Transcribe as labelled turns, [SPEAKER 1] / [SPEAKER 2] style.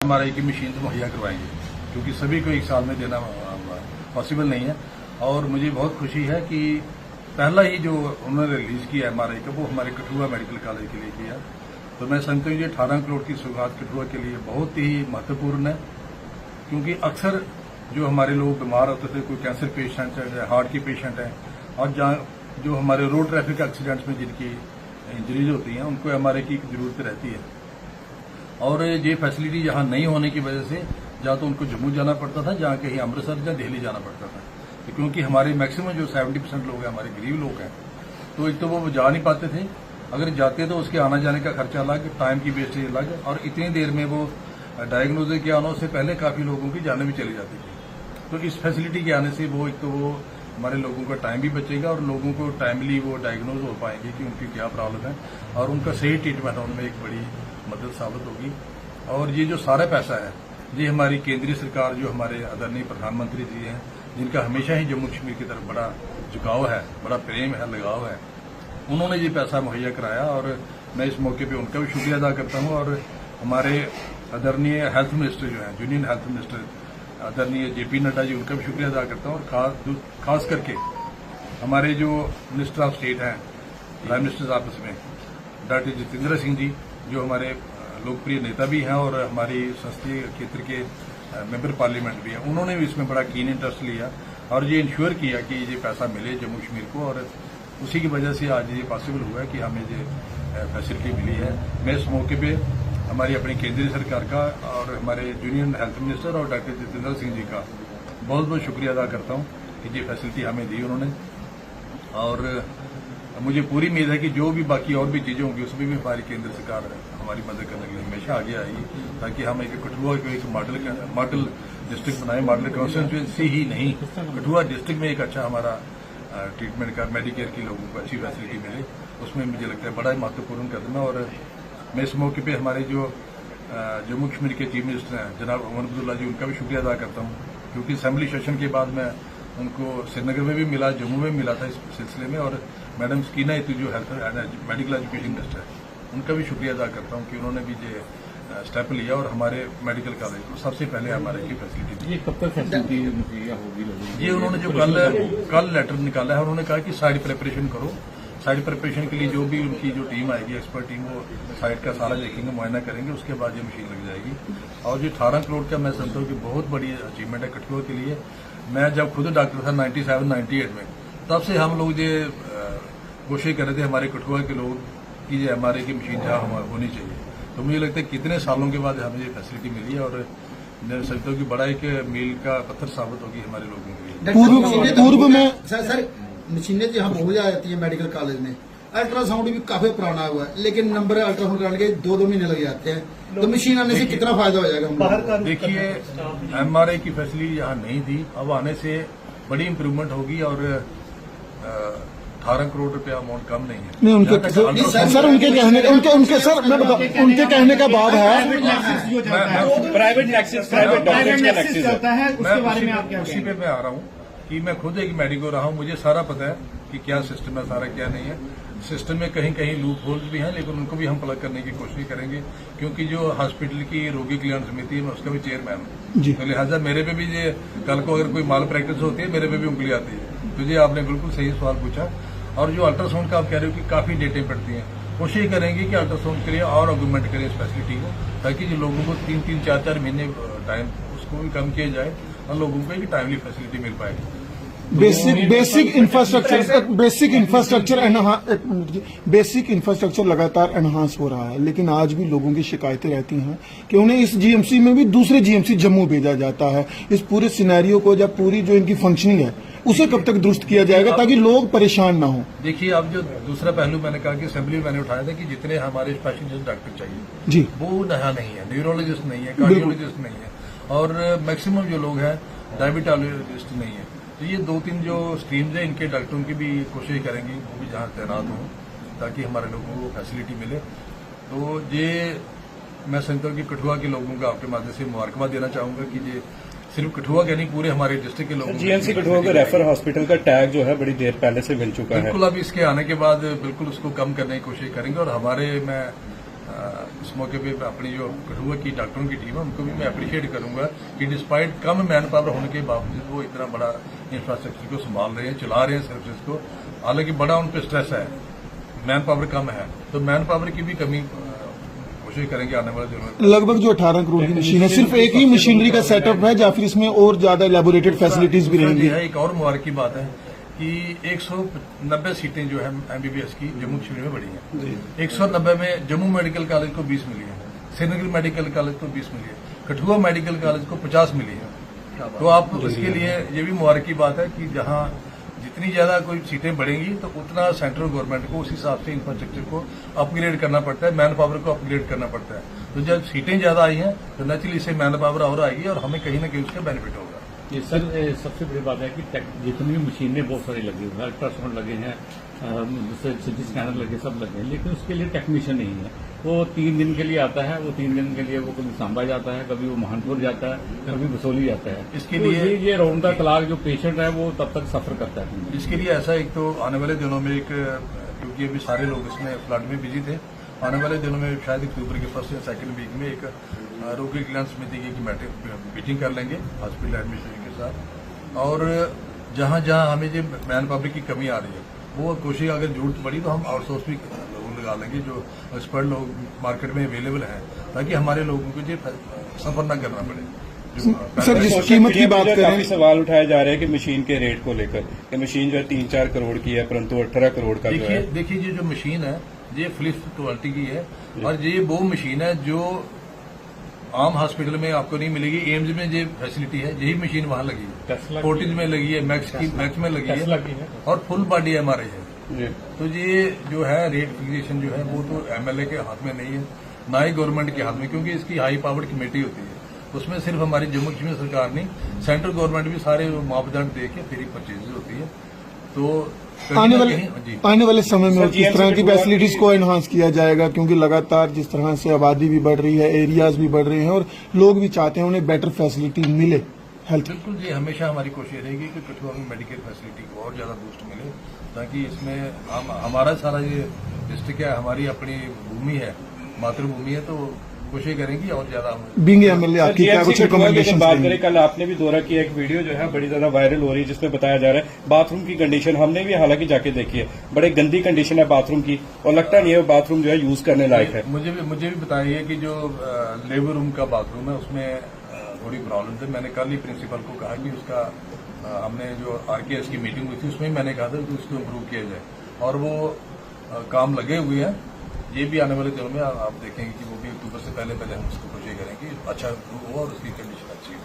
[SPEAKER 1] MRI की machine मुहैया करवाएंगे, क्योंकि सभी को एक साल में देना पॉसिबल नहीं है। और मुझे बहुत खुशी है कि पहला ही जो उन्होंने रिलीज किया MRI का वो हमारे कठुआ मेडिकल कॉलेज के लिए किया। तो मैं समझता हूँ ये 18 करोड़ की सौगात कठुआ के लिए बहुत ही महत्वपूर्ण है, क्योंकि अक्सर जो हमारे लोग बीमार होते थे, कोई कैंसर पेशेंट है, हार्ट की पेशेंट है, और जहाँ जो हमारे रोड ट्रैफिक एक्सीडेंट्स में जिनकी इंजरीज होती हैं उनको MRI की जरूरत रहती है। और ये फैसिलिटी यहाँ नहीं होने की वजह से या तो उनको जम्मू जाना पड़ता था, जहाँ कहीं अमृतसर या दिल्ली जाना पड़ता था। तो क्योंकि हमारे मैक्सिमम जो 70% लोग हैं हमारे गरीब लोग हैं, तो एक तो वो जा नहीं पाते थे, अगर जाते तो उसके आना जाने का खर्चा अलग, टाइम की वेस्टेज अलग, और इतनी देर में वो डायग्नोज के आने से पहले काफी लोगों की जाने भी चली जाती थी। तो इस फैसिलिटी के आने से वो एक तो वो हमारे लोगों का टाइम भी बचेगा और लोगों को टाइमली वो डायग्नोज हो पाएंगे कि उनकी क्या प्रॉब्लम है, और उनका सही ट्रीटमेंट होने में एक बड़ी मदद साबित होगी। और ये जो सारा पैसा है ये हमारी केंद्रीय सरकार, जो हमारे आदरणीय प्रधानमंत्री जी हैं, जिनका हमेशा ही जम्मू कश्मीर की तरफ बड़ा झुकाव है, बड़ा प्रेम है, लगाव है, उन्होंने ये पैसा मुहैया कराया। और मैं इस मौके पर उनका भी शुक्रिया अदा करता हूँ। और हमारे आदरणीय हेल्थ मिनिस्टर जो हैं, यूनियन हेल्थ मिनिस्टर आदरणीय JP नड्डा जी, उनका भी शुक्रिया अदा करता हूँ। और खास करके हमारे जो मिनिस्टर ऑफ स्टेट हैं, प्राइम मिनिस्टर ऑफिस में डॉक्टर जितेंद्र सिंह जी, जो हमारे लोकप्रिय नेता भी हैं और हमारी संसदीय क्षेत्र के मेंबर पार्लियामेंट भी हैं, उन्होंने भी इसमें बड़ा कीन इंटरेस्ट लिया और ये इंश्योर किया कि ये पैसा मिले जम्मू कश्मीर को। और उसी की वजह से आज ये पॉसिबल हुआ है कि हमें ये फैसिलिटी मिली है। मैं इस मौके पे हमारी अपनी केंद्रीय सरकार का और हमारे यूनियन हेल्थ मिनिस्टर और डॉक्टर जितेंद्र सिंह जी का बहुत बहुत शुक्रिया अदा करता हूँ कि ये फैसिलिटी हमें दी उन्होंने। और मुझे पूरी उम्मीद है कि जो भी बाकी और भी चीजें होंगी उसमें भी हमारी केंद्र सरकार हमारी मदद करने के लिए हमेशा आगे आएगी, ताकि हम एक कठुआ को एक मॉडल डिस्ट्रिक्ट बनाए, मॉडल कॉन्स्टिट्यूंसी ही नहीं, कठुआ डिस्ट्रिक्ट में एक अच्छा हमारा ट्रीटमेंट का मेडिकेयर की लोगों को अच्छी फैसिलिटी मिले। उसमें मुझे लगता है बड़ा ही महत्वपूर्ण कदम है। और मैं इस मौके पे हमारे जो जम्मू कश्मीर के चीफ मिनिस्टर हैं जनाब उमर अब्दुल्ला जी, उनका भी शुक्रिया अदा करता हूँ, क्योंकि असेंबली सेशन के बाद मैं उनको श्रीनगर में भी मिला, जम्मू में मिला था इस सिलसिले में। और मैडम स्कीना इतू जो हेल्थ मेडिकल एजुकेशन मिनिस्टर है, उनका भी शुक्रिया अदा करता हूँ कि उन्होंने भी ये स्टेप लिया और हमारे मेडिकल कॉलेज को सबसे पहले हमारे की फैसिलिटी दी।
[SPEAKER 2] ये कब तक फैसिलिटी मुहैया होगी?
[SPEAKER 1] ये उन्होंने जो कल लेटर निकाला है, उन्होंने कहा कि साइड प्रिपरेशन करो। साइड प्रिपरेशन के लिए जो भी उनकी जो टीम आएगी, एक्सपर्ट टीम, वो साइड का सारा देखेंगे, मुआयना करेंगे, उसके बाद ये मशीन लग जाएगी। और ये 18 करोड़ का मैं समझता हूँ कि बहुत बड़ी अचीवमेंट है कठुआ के लिए। मैं जब खुद डॉक्टर था 97-98 में, तब से हम लोग ये कोशिश कर रहे थे हमारे कठुआ के लोग कि ये MRI की मशीन जहाँ होनी चाहिए। तो मुझे लगता है कितने सालों के बाद हमें ये फैसिलिटी मिली है, और मैं समझता हूँ कि बड़ा एक मील का पत्थर साबित होगी हमारे लोगों के लिए।
[SPEAKER 3] पूर्व में सर मशीनें जहाँ बहुत जाती है मेडिकल कॉलेज में, अल्ट्रासाउंड भी काफी पुराना हुआ है, लेकिन नंबर अल्ट्रासाउंड कराने के 2-2 महीने लग जाते हैं। तो मशीन आने से कितना फायदा हो जाएगा?
[SPEAKER 1] देखिए, MRI की फैसिलिटी यहाँ नहीं थी, अब आने से बड़ी इम्प्रूवमेंट होगी। और 18 करोड़ रुपया अमाउंट कम नहीं है।
[SPEAKER 3] नहीं, उनके सर उनके कहने सर मैं बताऊं, उनके कहने का बाद है
[SPEAKER 2] प्राइवेट टैक्सेस, प्राइवेट डॉक्टर्स का टैक्सेस
[SPEAKER 4] होता है, उसके बारे में आप क्या
[SPEAKER 1] उसी पे मैं आ रहा हूँ कि मैं खुद एक मेडिको रहा हूँ, मुझे सारा पता है कि क्या सिस्टम है, सारा क्या नहीं है। सिस्टम में कहीं कहीं लूप होल्स भी हैं, लेकिन उनको भी हम प्लग करने की कोशिश करेंगे, क्योंकि जो हॉस्पिटल की रोगी कल्याण समिति है मैं उसका भी चेयरमैन हूँ। तो लिहाजा मेरे पे भी ये कल को अगर कोई माल प्रैक्टिस होती है, मेरे पे भी उंगली आती है। तो ये आपने बिल्कुल सही सवाल पूछा। और जो अल्ट्रासाउंड का आप कह रहे हो कि काफी डेटें पड़ती हैं, कोशिश करेंगे कि अल्ट्रासाउंड के लिए और ऑगमेंट करें इस फैसिलिटी को, ताकि जो लोगों को 3-3, 4-4 महीने टाइम उसको भी कम किया जाए और लोगों को एक टाइमली फैसिलिटी मिल पाएगी।
[SPEAKER 3] बेसिक इंफ्रास्ट्रक्चर लगातार एनहांस हो रहा है, लेकिन आज भी लोगों की शिकायतें रहती हैं कि उन्हें इस GMC में भी दूसरे GMC जम्मू भेजा जाता है। इस पूरे सिनेरियो को, जब पूरी जो इनकी फंक्शनिंग है उसे कब तक दुरुस्त किया जाएगा ताकि लोग परेशान ना हो?
[SPEAKER 1] देखिए, अब जो दूसरा पहलू मैंने कहा कि असेंबली में मैंने उठाया था कि जितने हमारे स्पेशलिस्ट डॉक्टर चाहिए
[SPEAKER 3] जी,
[SPEAKER 1] वो नया नहीं है, न्यूरोलॉजिस्ट नहीं है, कार्डियोलॉजिस्ट नहीं है, और मैक्सिमम जो लोग हैं डायबिटोलॉजिस्ट नहीं है। तो ये 2-3 जो स्ट्रीम्स हैं, इनके डॉक्टरों की भी कोशिश करेंगे वो भी जहाँ तैनात हों, ताकि हमारे लोगों को फैसिलिटी मिले। तो ये मैं समझता हूँ कि कठुआ के लोगों का आपके माध्यम से मुबारकबाद देना चाहूंगा कि ये सिर्फ कठुआ के नहीं, पूरे हमारे डिस्ट्रिक्ट के लोगों को
[SPEAKER 2] GMC कठुआ का रेफर हॉस्पिटल का टैग जो है बड़ी देर पहले से मिल चुका है।
[SPEAKER 1] बिल्कुल, अब इसके आने के बाद बिल्कुल उसको कम करने की कोशिश करेंगे। और हमारे मैं इस मौके पे अपनी जो कठुआ की डॉक्टरों की टीम है उनको भी मैं अप्रिशिएट करूंगा कि डिस्पाइट कम मैन पावर होने के बावजूद वो इतना बड़ा इंफ्रास्ट्रक्चर को संभाल रहे हैं, चला रहे हैं सर्विसेज को। हालांकि बड़ा उन पर स्ट्रेस है, मैन पावर कम है, तो मैन पावर की भी कमी कोशिश करेंगे आने वाले दिनों में।
[SPEAKER 3] लगभग जो 18 करोड़ की मशीन है, सिर्फ एक ही मशीनरी का सेटअप है या फिर इसमें और ज्यादा एलेबोरेटेड फैसिलिटीज भी रहेंगी?
[SPEAKER 1] एक और मुबारक की बात है कि 190 सीटें जो है एमबीबीएस की जम्मू कश्मीर में बढ़ी हैं। 190 में जम्मू मेडिकल कॉलेज को 20 मिली है, श्रीनगर मेडिकल कॉलेज को 20 मिली है, कठुआ मेडिकल कॉलेज को 50 मिली है। तो आप इसके लिए ये भी मुबारक की बात है कि जहां जितनी ज्यादा कोई सीटें बढ़ेंगी तो उतना सेंट्रल गवर्नमेंट को उस हिसाब से इंफ्रास्ट्रक्चर को अपग्रेड करना पड़ता है, मैन पावर को अपग्रेड करना पड़ता है। तो जब सीटें ज्यादा आई हैं तो नेचुरली इससे मैन पावर और आएगी और हमें कहीं ना कहीं उसका बेनिफिट होगा।
[SPEAKER 2] ये सर सबसे बड़ी बात है कि जितनी भी मशीनें बहुत सारी लगी हुई हैं, अल्ट्रासाउंड लगे हैं, सिटी स्कैनर लगे, सब लगे हैं, लेकिन उसके लिए टेक्नीशियन नहीं है। वो 3 दिन के लिए आता है, वो 3 दिन के लिए वो कभी सांबा जाता है, कभी वो महानपुर जाता है, कभी बसोली जाता है।
[SPEAKER 1] इसके
[SPEAKER 2] तो
[SPEAKER 1] लिए
[SPEAKER 2] ये राउंड द क्लॉक जो पेशेंट है वो तब तक सफर करता है।
[SPEAKER 1] इसके लिए ऐसा एक तो आने वाले दिनों में क्योंकि अभी सारे लोग इसमें फ्लड में बिजी थे, आने वाले दिनों में शायद अक्टूबर के 1st या 2nd वीक में एक रोगी कल्याण समिति की मीटिंग कर लेंगे हॉस्पिटल एडमिनिस्ट्रेशन के साथ। और जहां जहां हमें जो मैन पावर की कमी आ रही है वो कोशिश अगर जरूरत पड़ी तो हम आउटसोर्स भी लोगों लगा लेंगे जो एक्सपर्ट लोग मार्केट में अवेलेबल हैं, ताकि हमारे लोगों को जो सफर न करना पड़े।
[SPEAKER 3] सर जिस कीमत की बात
[SPEAKER 4] काफी
[SPEAKER 3] करें, सवाल
[SPEAKER 4] उठाया जा रहा है कि मशीन के रेट को लेकर कि मशीन जो है 3-4 करोड़ की है परंतु 18 करोड़ का जो है।
[SPEAKER 1] देखिए ये जो मशीन है ये फिलिप्स क्वालिटी की है और ये वो मशीन है जो आम हॉस्पिटल में आपको नहीं मिलेगी। एम्स में जो फैसिलिटी है यही मशीन वहां लगी है, फोर्टिज में लगी है, मैक्स में लगी है और फुल बॉडी एमआरआई है। तो ये जो है रेट फिक्सेशन जो है वो तो एमएलए के हाथ में नहीं है, ना ही गवर्नमेंट के हाथ में, क्योंकि इसकी हाई पावर्ड कमेटी होती है। उसमें सिर्फ हमारी जम्मू कश्मीर सरकार नहीं, सेंट्रल गवर्नमेंट भी सारे मापदंड दे के फिर परचेज होती है। तो
[SPEAKER 3] आने वाले समय में किस तरह की फैसिलिटीज को एनहांस किया जाएगा, क्योंकि लगातार जिस तरह से आबादी भी बढ़ रही है, एरियाज भी बढ़ रहे हैं और लोग भी चाहते हैं उन्हें बेटर फैसिलिटी मिले हेल्थ।
[SPEAKER 1] बिल्कुल जी, हमेशा हमारी कोशिश रहेगी कि कठुआ में मेडिकल फैसिलिटी को और ज्यादा बूस्ट मिले, ताकि इसमें हमारा सारा ये डिस्ट्रिक्ट है, हमारी अपनी भूमि है, मातृभूमि है, तो कोशिश करेंगी और ज्यादा।
[SPEAKER 3] बीइंग एमएलए आपकी क्या कुछ रिकमेंडेशन
[SPEAKER 4] बात करें, कल आपने भी दौरा किया, एक वीडियो जो है बड़ी ज्यादा वायरल हो रही है जिसमें बताया जा रहा है बाथरूम की कंडीशन, हमने भी हालांकि जाके देखी है, बड़े गंदी कंडीशन है बाथरूम की और लगता नहीं है वो बाथरूम जो है यूज करने लायक है।
[SPEAKER 1] मुझे भी बताइए कि जो लेबर रूम का बाथरूम है उसमें थोड़ी प्रॉब्लम थी। मैंने कल ही प्रिंसिपल को कहा कि उसका हमने जो आरकेएस की मीटिंग हुई थी उसमें मैंने कहा था कि उसको इम्प्रूव किया जाए और वो काम लगे हुए हैं। ये भी आने वाले दिनों में आप देखेंगे कि वो भी अक्टूबर से पहले हम उसको कोशिश करेंगे अच्छा हो और उसकी कंडीशन अच्छी हो।